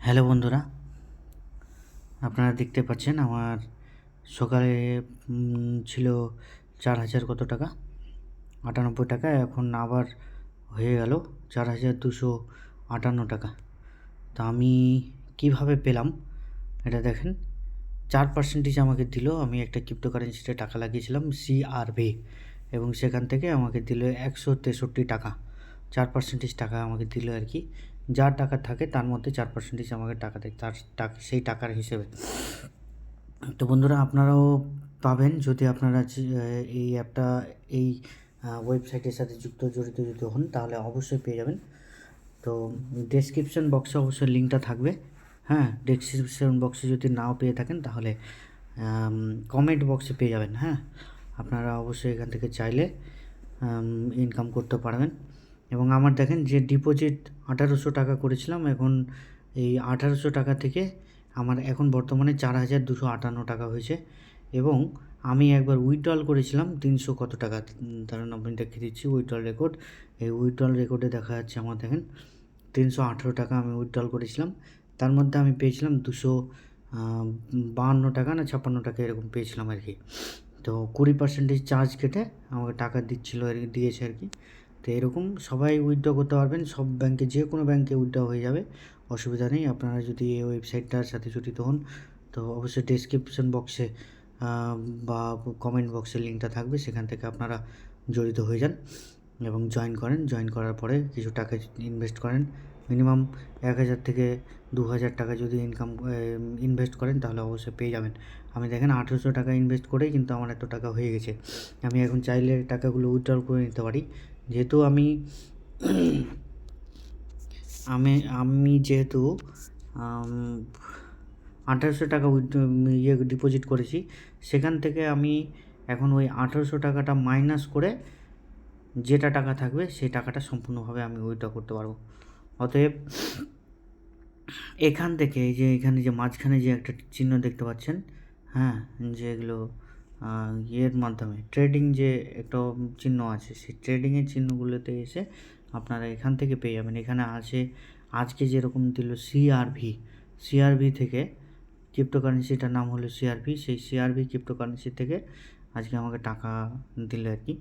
Hello বন্ধুরা, আপনারা দেখতে পাচ্ছেন আমার সকালে ছিল 4,000 কত টাকা, 98 টাকা। এখন আবার হয়ে গেল 4,258 টাকা। তো আমি কিভাবে পেলাম এটা দেখেন। 4% আমাকে দিল। আমি একটা ক্রিপ্টোকারেন্সিতে টাকা লাগিয়েছিলাম CRV, এবং সেখান থেকে আমাকে দিল 163 টাকা। 4% টাকা আমাকে দিল আর কি। যার টাকা থাকে তার মধ্যে 4% আমাকে টাকা দেয়, তার টাকা সেই টাকার হিসেবে। তো বন্ধুরা, আপনারাও পাবেন যদি আপনারা এই অ্যাপটা এই ওয়েবসাইটের সাথে জড়িত যদি হন, তাহলে অবশ্যই পেয়ে যাবেন। তো ডেসক্রিপশন বক্সে অবশ্যই লিঙ্কটা থাকবে। হ্যাঁ, ডেসক্রিপশন বক্সে যদি নাও পেয়ে থাকেন তাহলে কমেন্ট বক্সে পেয়ে যাবেন। হ্যাঁ, আপনারা অবশ্যই এখান থেকে চাইলে ইনকাম করতে পারবেন। এবং আমার দেখেন যে ডিপোজিট 1800 টাকা করেছিলাম, এখন এই 1800 টাকা থেকে আমার এখন বর্তমানে 4,258 টাকা হয়েছে। এবং আমি একবার উইথড্রল করেছিলাম 300 কত টাকা, দাঁড়ান আমি দেখিয়ে দিচ্ছি উইথড্রল রেকর্ড। এই উইথড্রল রেকর্ডে দেখা যাচ্ছে আমার দেখেন 318 টাকা আমি উইথড্রল করেছিলাম। তার মধ্যে আমি পেয়েছিলাম 252 টাকা না 56 টাকা এরকম পেয়েছিলাম আর কি। তো 20% চার্জ কেটে আমাকে টাকা দিয়েছে আর কি। তো এরকম সবাই উইথড্র করতে পারবেন, সব ব্যাংকে, যে কোনো ব্যাংকে উইথড্র হয়ে যাবে, অসুবিধা নেই। আপনারা যদি এই ওয়েবসাইটটার সাথে জড়িত হন তো অবশ্যই ডেসক্রিপশন বক্সে বা কমেন্ট বক্সে লিঙ্কটা থাকবে, সেখান থেকে আপনারা জড়িত হয়ে যান এবং জয়েন করার পরে কিছু টাকা ইনভেস্ট করেন। মিনিমাম 1,000 থেকে 2,000 টাকা যদি ইনভেস্ট করেন তাহলে অবশ্যই পেয়ে যাবেন। আমি দেখেন 1800 টাকা ইনভেস্ট করেই কিন্তু আমার এত টাকা হয়ে গেছে। আমি এখন চাইলে টাকাগুলো উইথড্রল করে নিতে পারি, যেহেতু আমি যেহেতু 1800 টাকা ডিপোজিট করেছি, সেখান থেকে আমি এখন ওই 1800 টাকাটা মাইনাস করে যেটা টাকা থাকবে সেই টাকাটা সম্পূর্ণভাবে আমি উইথড্র করতে পারবো। অতএব এখান থেকে এখানে যে মাঝখানে যে একটা চিহ্ন দেখতে পাচ্ছেন, হ্যাঁ, যেগুলো ইয়ের মাধ্যমে ট্রেডিং যে একটা চিহ্ন আছে, সেই ট্রেডিংয়ের চিহ্নগুলোতে এসে আপনারা এখান থেকে পেয়ে যাবেন। এখানে আছে আজকে যেরকম দিল সিআরভি থেকে, ক্রিপ্টোকারেন্সিটার নাম হলো সিআরভি, সেই সিআরভি ক্রিপ্টোকারেন্সি থেকে আজকে আমাকে টাকা দিল আর কি।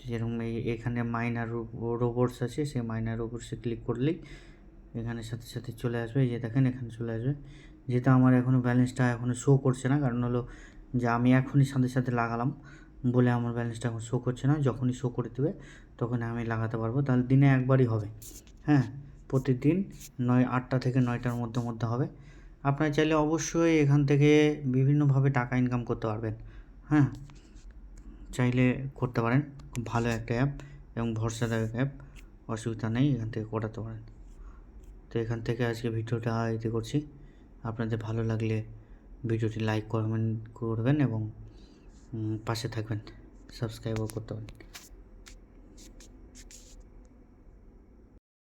যেরকম এখানে মাইনার রোবটস আছে, সেই মাইনার রোবটসে ক্লিক করলেই এখানে সাথে সাথে চলে আসবে। এই যে দেখেন এখানে চলে আসবে। যেটা আমার এখনও ব্যালেন্সটা এখনও শো করছে না, কারণ হলো যে আমি এখনই সাথে সাথে লাগালাম বলে আমার ব্যালেন্সটা এখন শো করছে না। যখনই শো করে দেবে তখন আমি লাগাতে পারবো। তাহলে দিনে একবারই হবে। হ্যাঁ, প্রতিদিন 8টা থেকে 9টার মধ্যে হবে। আপনারা চাইলে অবশ্যই এখান থেকে বিভিন্নভাবে টাকা ইনকাম করতে পারবেন। হ্যাঁ, চাইলে করতে পারেন। খুব ভালো একটা অ্যাপ এবং ভরসাদায়ক অ্যাপ, অসুবিধা নেই, এখান থেকে করাতে পারেন। তো এখান থেকে আজকে ভিডিওটা করছি। আপনাদের ভালো লাগলে ভিডিওটি লাইক কমেন্ট করবেন এবং পাশে থাকবেন, সাবস্ক্রাইবও করতে পারেন।